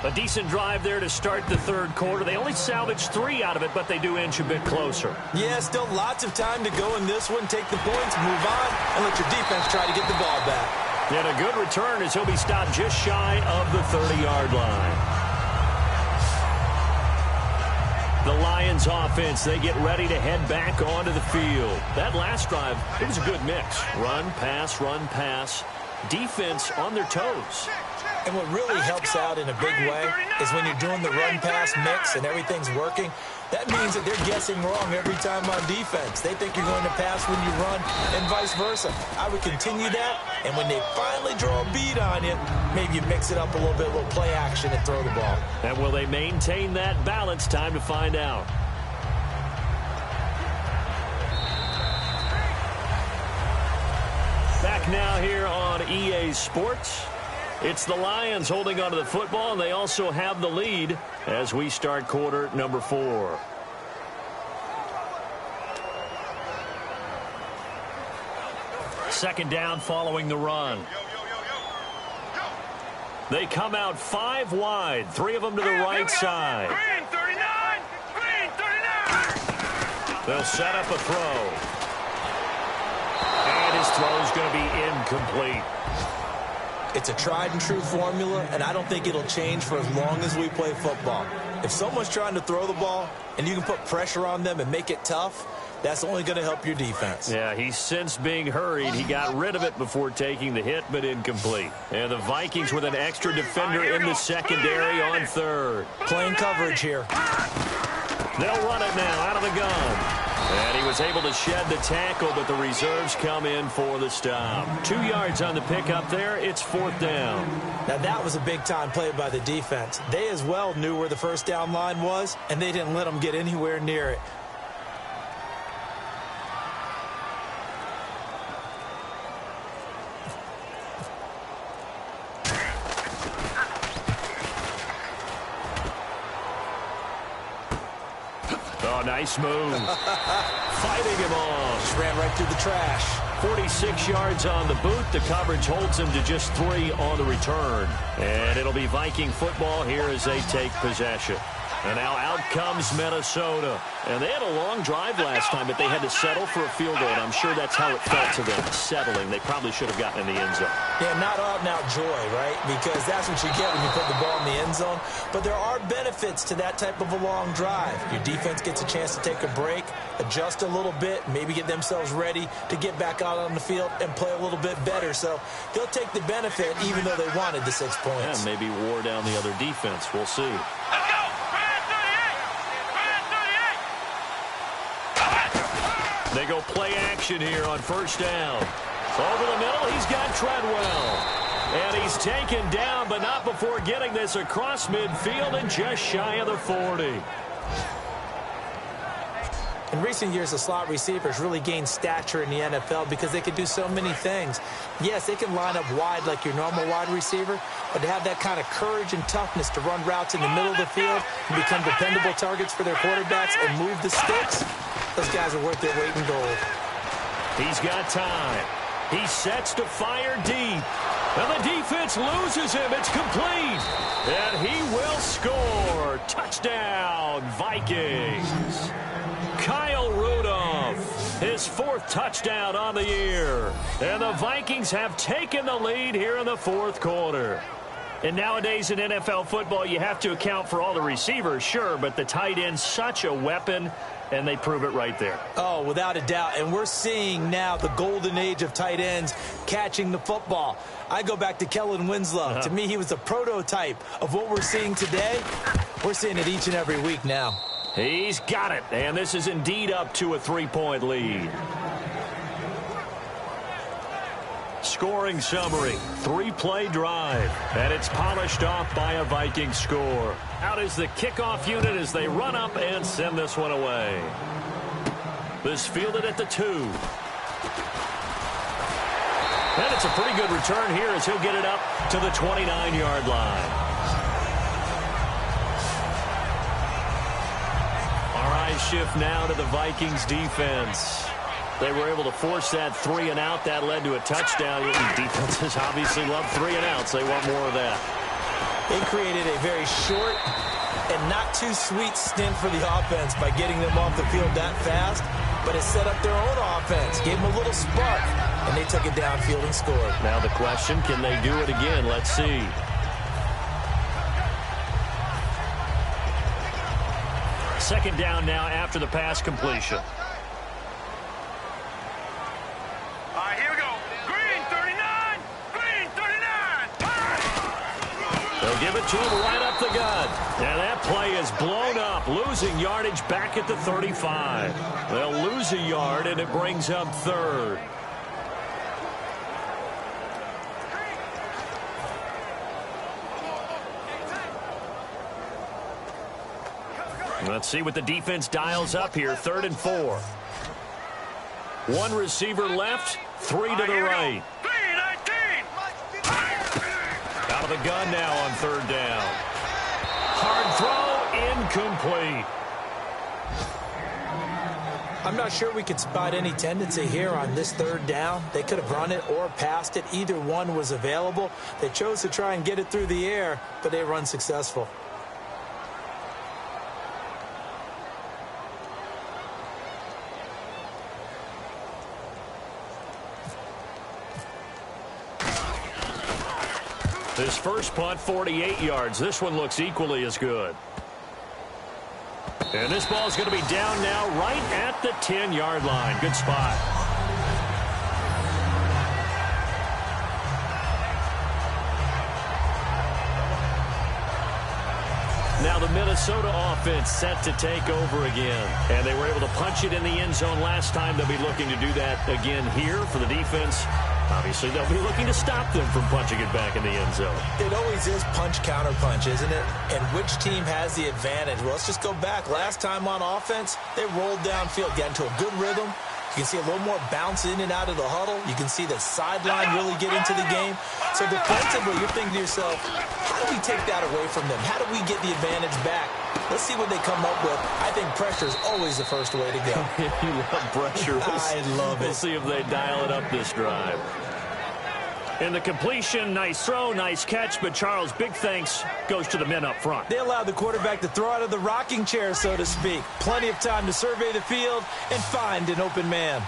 A decent drive there to start the 3rd quarter. They only salvaged 3 out of it, but they do inch a bit closer. Yeah, still lots of time to go in this one. Take the points, move on, and let your defense try to get the ball back. And a good return as he'll be stopped just shy of the 30-yard line. The Lions offense, they get ready to head back onto the field. That last drive, it was a good mix. Run, pass. Defense on their toes. And what really helps out in a big way is when you're doing the run-pass mix and everything's working, that means that they're guessing wrong every time on defense. They think you're going to pass when you run and vice versa. I would continue that, and when they finally draw a bead on you, maybe you mix it up a little bit, a little play action and throw the ball. And will they maintain that balance? Time to find out. Back now here on EA Sports. It's the Lions holding onto the football, and they also have the lead as we start quarter number 4. Second down following the run. They come out 5 wide, 3 of them to the right side. Green 39! Green 39! They'll set up a throw. And his throw's going to be incomplete. It's a tried-and-true formula, and I don't think it'll change for as long as we play football. If someone's trying to throw the ball and you can put pressure on them and make it tough, That's only going to help your defense. Yeah, he's since being hurried. He got rid of it before taking the hit, but incomplete. And the Vikings with an extra defender in the secondary on third. Playing coverage here. They'll run it now out of the gun. And he was able to shed the tackle, but the reserves come in for the stop. 2 yards on the pickup there. It's 4th down. Now, that was a big-time play by the defense. They as well knew where the first down line was, and they didn't let them get anywhere near it. Oh, nice move. Fighting him off. Just ran right through the trash. 46 yards on the boot. The coverage holds him to just 3 on the return. And it'll be Viking football here as they take possession. And now out comes Minnesota. And they had a long drive last time, but they had to settle for a field goal. And I'm sure that's how it felt to them, settling. They probably should have gotten in the end zone. Yeah, not out-and-out joy, right? Because that's what you get when you put the ball in the end zone. But there are benefits to that type of a long drive. Your defense gets a chance to take a break, adjust a little bit, maybe get themselves ready to get back out on the field and play a little bit better. So they'll take the benefit even though they wanted the 6 points. Yeah, maybe wore down the other defense. We'll see. They go play action here on first down. Over the middle, he's got Treadwell. And he's taken down, but not before getting this across midfield and just shy of the 40. In recent years, the slot receivers really gained stature in the NFL because they can do so many things. Yes, they can line up wide like your normal wide receiver, but to have that kind of courage and toughness to run routes in the middle of the field and become dependable targets for their quarterbacks and move the sticks, those guys are worth their weight in gold. He's got time. He sets to fire deep. And the defense loses him. It's complete. And he will score. Touchdown, Vikings. Kyle Rudolph, his 4th touchdown on the year. And the Vikings have taken the lead here in the 4th quarter. And nowadays in NFL football, you have to account for all the receivers, sure, but the tight end's such a weapon, and they prove it right there. Oh, without a doubt. And we're seeing now the golden age of tight ends catching the football. I go back to Kellen Winslow. To me, he was a prototype of what we're seeing today. We're seeing it each and every week now. He's got it, and this is indeed up to a 3-point lead. Scoring summary, 3-play drive, and it's polished off by a Viking score. Out is the kickoff unit as they run up and send this one away. This fielded at the 2. And it's a pretty good return here as he'll get it up to the 29-yard line. Our eyes shift now to the Vikings defense. They were able to force that 3 and out. That led to a touchdown. Defenses obviously love 3 and outs. They want more of that. They created a very short and not too sweet stint for the offense by getting them off the field that fast, but it set up their own offense, gave them a little spark, and they took it downfield and scored. Now the question, can they do it again? Let's see. Second down now after the pass completion. Here we go. Green 39. Green 39. They'll give it to him right up the gut. And that play is blown up, losing yardage back at the 35. They'll lose a yard, and it brings up 3rd. Let's see what the defense dials up here. 3rd and 4. 1 receiver left, 3 to the right. Out of the gun now on 3rd down. Hard throw, incomplete. I'm not sure we could spot any tendency here on this 3rd down. They could have run it or passed it. Either one was available. They chose to try and get it through the air, but they were unsuccessful. His first punt, 48 yards. This one looks equally as good. And this ball is going to be down now right at the 10-yard line. Good spot. Now the Minnesota offense set to take over again. And they were able to punch it in the end zone last time. They'll be looking to do that again here for the defense. Obviously, they'll be looking to stop them from punching it back in the end zone. It always is punch-counter-punch, isn't it? And which team has the advantage? Well, let's just go back. Last time on offense, they rolled downfield, got into a good rhythm. You can see a little more bounce in and out of the huddle. You can see the sideline really get into the game. So defensively, you're thinking to yourself, how do we take that away from them? How do we get the advantage back? Let's see what they come up with. I think pressure is always the first way to go. You love pressure. I love it. We'll see if they dial it up this drive. In the completion, nice throw, nice catch, but Charles, big thanks goes to the men up front. They allowed the quarterback to throw out of the rocking chair, so to speak. Plenty of time to survey the field and find an open man.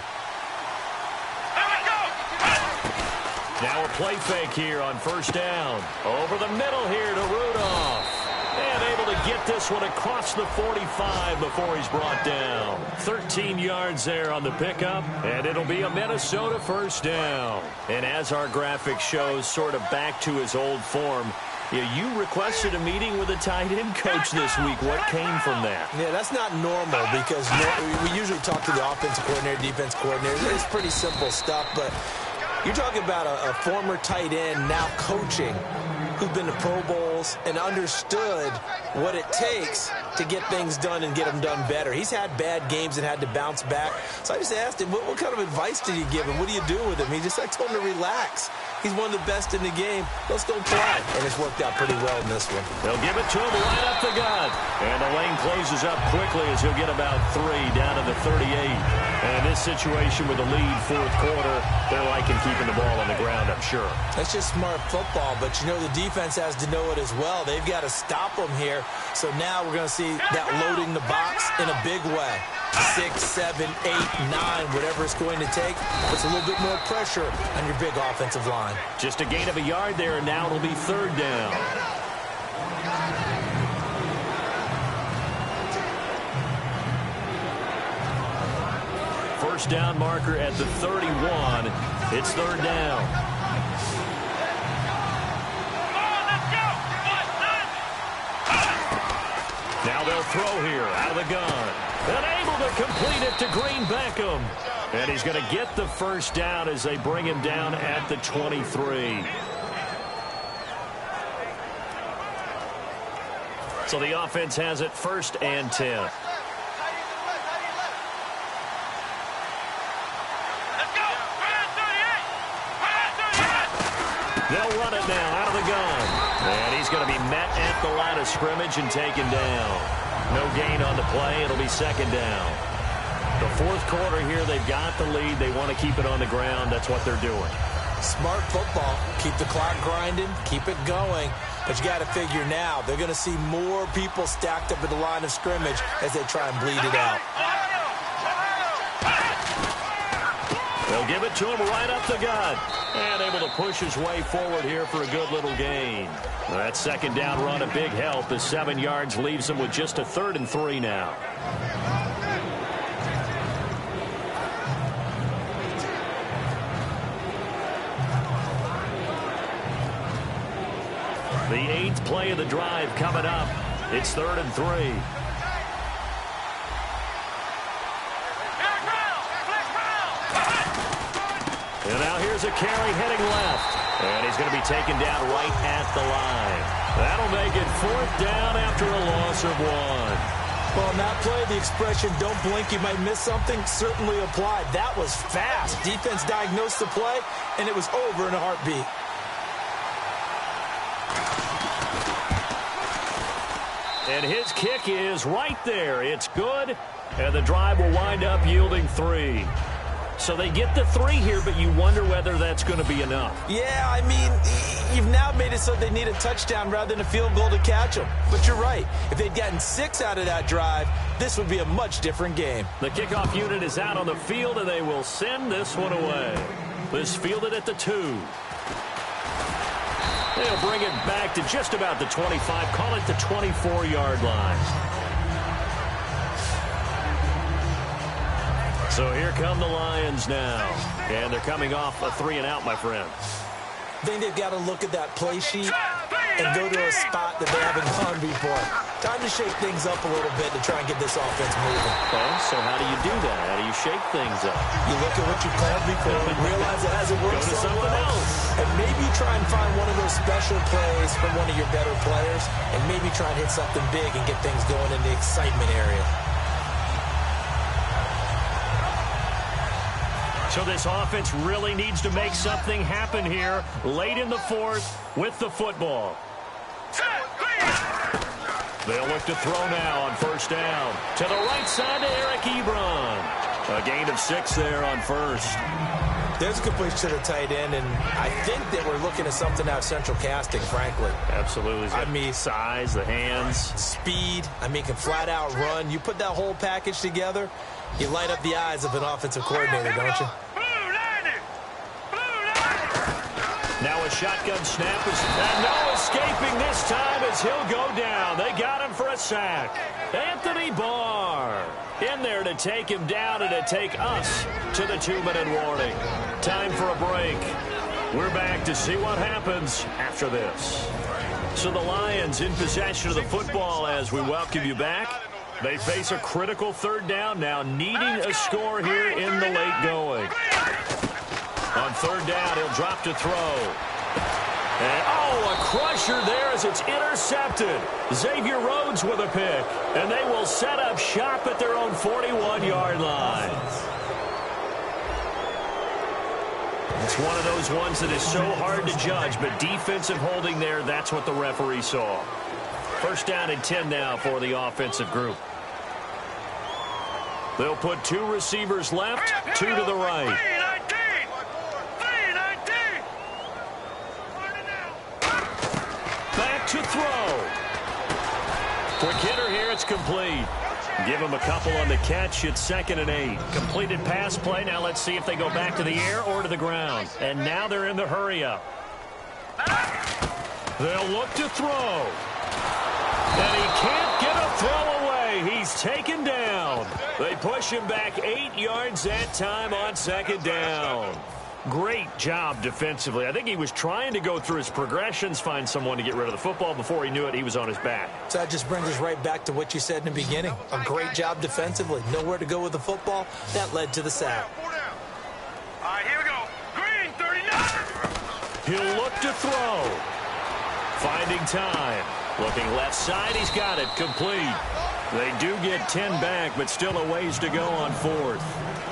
Now a play fake here on first down. Over the middle here to Rudolph. And able to get this one across the 45 before he's brought down. 13 yards there on the pickup, and it'll be a Minnesota first down. And as our graphic shows, sort of back to his old form, you requested a meeting with a tight end coach this week. What came from that? Yeah, that's not normal because we usually talk to the offensive coordinator, defense coordinator. It's pretty simple stuff, but you're talking about a former tight end now coaching who's been to Pro Bowls and understood what it takes to get things done and get them done better. He's had bad games and had to bounce back. So I just asked him, what kind of advice did you give him? What do you do with him? I told him to relax. He's one of the best in the game. Let's go play. And it's worked out pretty well in this one. They'll give it to him right up the gut. And the lane closes up quickly as he'll get about 3 down to the 38. And in this situation with the lead fourth quarter, they're liking keeping the ball on the ground, I'm sure. That's just smart football, but the defense has to know it as well. They've got to stop them here. So now we're going to see that loading the box in a big way. 6, 7, 8, 9, whatever it's going to take. Puts a little bit more pressure on your big offensive line. Just a gain of a yard there, and now it'll be third down. First down marker at the 31. It's third down. Now they'll throw here out of the gun. And able to complete it to Green Beckham. And he's going to get the first down as they bring him down at the 23. So the offense has it first and 10. They'll run it now out of the gun. And he's going to be met at the line of scrimmage and taken down. No gain on the play. It'll be second down. The fourth quarter here, they've got the lead. They want to keep it on the ground. That's what they're doing. Smart football. Keep the clock grinding. Keep it going. But you got to figure now, they're going to see more people stacked up at the line of scrimmage as they try and bleed it out. They'll give it to him right up the gut. And able to push his way forward here for a good little gain. That second down run, a big help as 7 yards leaves him with just a 3rd and 3 now. The 8th play of the drive coming up. It's 3rd and 3. And now here's a carry heading left. And he's going to be taken down right at the line. That'll make it 4th down after a loss of 1. Well, on that play, the expression, don't blink, you might miss something, certainly applied. That was fast. Defense diagnosed the play, and it was over in a heartbeat. And his kick is right there. It's good, and the drive will wind up yielding 3. So they get the 3 here, but you wonder whether that's going to be enough. Yeah, I mean, you've now made it so they need a touchdown rather than a field goal to catch them. But you're right. If they'd gotten 6 out of that drive, this would be a much different game. The kickoff unit is out on the field, and they will send this one away. This fielded at the 2. They'll bring it back to just about the 25. Call it the 24-yard line. So here come the Lions now. And they're coming off a 3-and-out, my friend. I think they've got to look at that play sheet and go to a spot that they haven't gone before. Time to shake things up a little bit to try and get this offense moving. Okay, so how do you do that? How do you shake things up? You look at what you called before and realize it hasn't worked Go to so something well. else. And maybe try and find one of those special plays from one of your better players and maybe try and hit something big and get things going in the excitement area. So this offense really needs to make something happen here late in the fourth with the football. They'll look to throw now on first down. To the right side to Eric Ebron. A gain of 6 there on first. There's a completion to the tight end, and I think that we're looking at something out of central casting, frankly. Absolutely. I mean, size, the hands. Speed. I mean, can flat out run. You put that whole package together, you light up the eyes of an offensive coordinator, don't you? Now a shotgun snap is, and no escaping this time as he'll go down. They got him for a sack. Anthony Barr in there to take him down and to take us to the 2-minute warning. Time for a break. We're back to see what happens after this. So the Lions in possession of the football as we welcome you back. They face a critical third down now, needing a score here in the late going. On third down, he'll drop to throw. And, a crusher there as it's intercepted. Xavier Rhodes with a pick. And they will set up shop at their own 41-yard line. It's one of those ones that is so hard to judge, but defensive holding there, that's what the referee saw. First down and 10 now for the offensive group. They'll put 2 receivers left, 2 to the right. To throw. Quick hitter here, it's complete. Give him a couple on the catch. It's 2nd and 8. Completed pass play. Now let's see if they go back to the air or to the ground. And now they're in the hurry up. They'll look to throw. And he can't get a throw away. He's taken down. They push him back 8 yards that time on 2nd down. Great job defensively. I think he was trying to go through his progressions, find someone to get rid of the football. Before he knew it, he was on his back. So that just brings us right back to what you said in the beginning. A great job defensively. Nowhere to go with the football. That led to the sack. All right, here we go. Green, 39. He'll look to throw. Finding time. Looking left side. He's got it. Complete. They do get 10 back, but still a ways to go on 4th.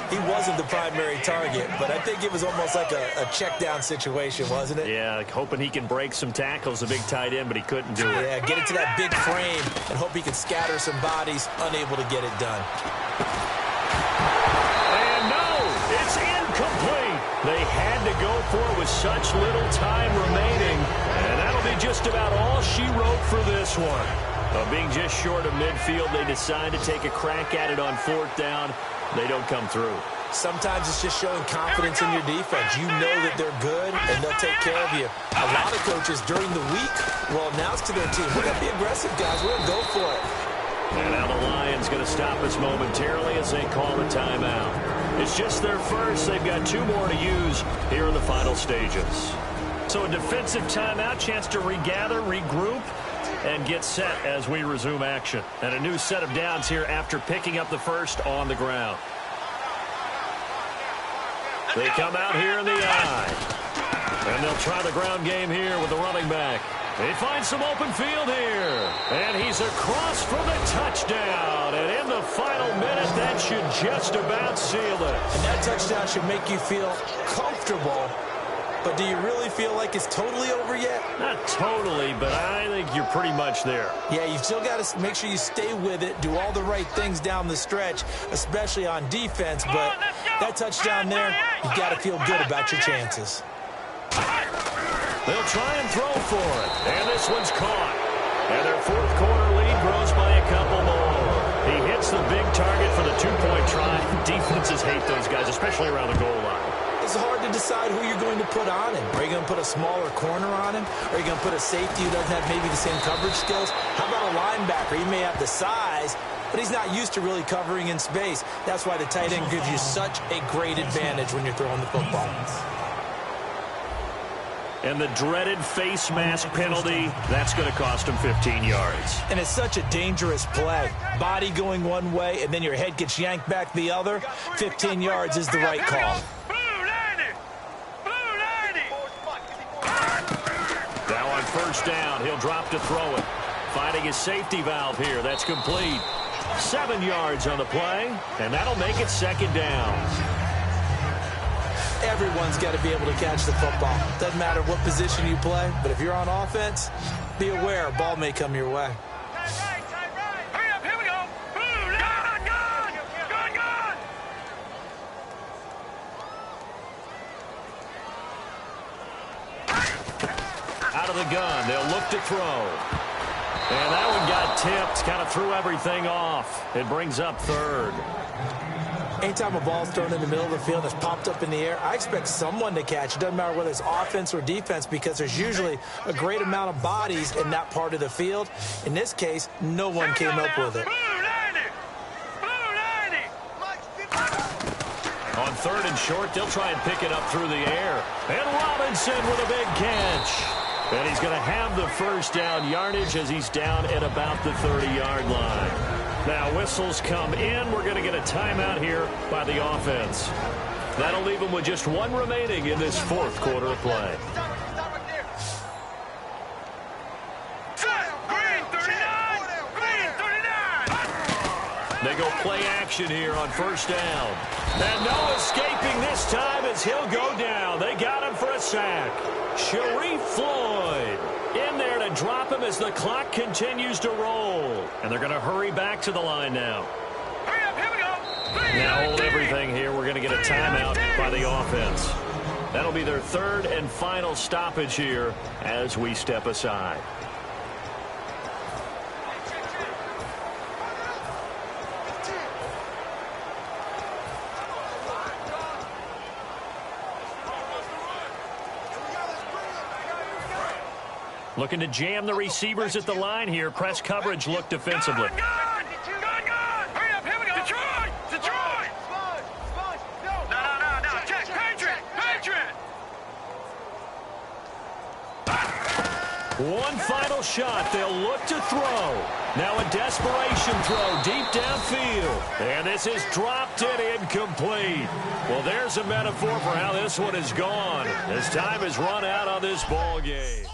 He wasn't the primary target, but I think it was almost like a check-down situation, wasn't it? Yeah, like hoping he can break some tackles, a big tight end, but he couldn't do it. Yeah, get into that big frame and hope he can scatter some bodies, unable to get it done. And no, it's incomplete. They had to go for it with such little time remaining, and that'll be just about all she wrote for this one. Being just short of midfield, they decide to take a crack at it on 4th down. They don't come through. Sometimes it's just showing confidence in your defense. You know that they're good, and they'll take care of you. A lot of coaches during the week will announce to their team, we're going to be aggressive, guys. We're going to go for it. And now the Lions going to stop us momentarily as they call a timeout. It's just their first. They've got 2 more to use here in the final stages. So a defensive timeout, chance to regather, regroup, and get set as we resume action. And a new set of downs here after picking up the first on the ground. They come out here in the eye. And they'll try the ground game here with the running back. They find some open field here. And he's across for the touchdown. And in the final minute, that should just about seal it. And that touchdown should make you feel comfortable. But do you really feel like it's totally over yet? Not totally, but I think you're pretty much there. Yeah, you've still got to make sure you stay with it, do all the right things down the stretch, especially on defense. But that touchdown there, you've got to feel good about your chances. They'll try and throw for it. And this one's caught. And their 4th quarter lead grows by a couple more. He hits the big target for the 2-point try. Defenses hate those guys, especially around the goal line. It's hard to decide who you're going to put on him. Are you going to put a smaller corner on him? Or are you going to put a safety who doesn't have maybe the same coverage skills? How about a linebacker? He may have the size, but he's not used to really covering in space. That's why the tight end gives you such a great advantage when you're throwing the football. And the dreaded face mask penalty, that's going to cost him 15 yards. And it's such a dangerous play. Body going one way, and then your head gets yanked back the other. 15 yards is the right call. Now on first down, he'll drop to throw it. Finding his safety valve here. That's complete. 7 yards on the play, and that'll make it second down. Everyone's got to be able to catch the football. Doesn't matter what position you play, but if you're on offense, be aware a ball may come your way. Hurry up, here we go. Gone. Out of the gun, they'll look to throw. And that one got tipped, kind of threw everything off. It brings up third. Anytime a ball's thrown in the middle of the field that's popped up in the air, I expect someone to catch. It doesn't matter whether it's offense or defense because there's usually a great amount of bodies in that part of the field. In this case, no one came up with it. On third and short, they'll try and pick it up through the air. And Robinson with a big catch. And he's going to have the first down yardage as he's down at about the 30-yard line. Now whistles come in. We're going to get a timeout here by the offense. That'll leave them with just one remaining in this fourth quarter of play. They go play action here on first down. And no escaping this time as he'll go down. They got him for a sack. Sharif Floyd in there to drop him as the clock continues to roll. And they're going to hurry back to the line now. Hurry up, here we go. Now hold everything here. We're going to get a timeout by the offense. That'll be their third and final stoppage here as we step aside. Looking to jam the receivers at the line here. Press coverage look defensively. Gone. Hurry up, here we go. Detroit. No. Check. Patriot. One final shot. They'll look to throw. Now a desperation throw deep downfield. And this is dropped in incomplete. Well, there's a metaphor for how this one is gone as time has run out on this ball game.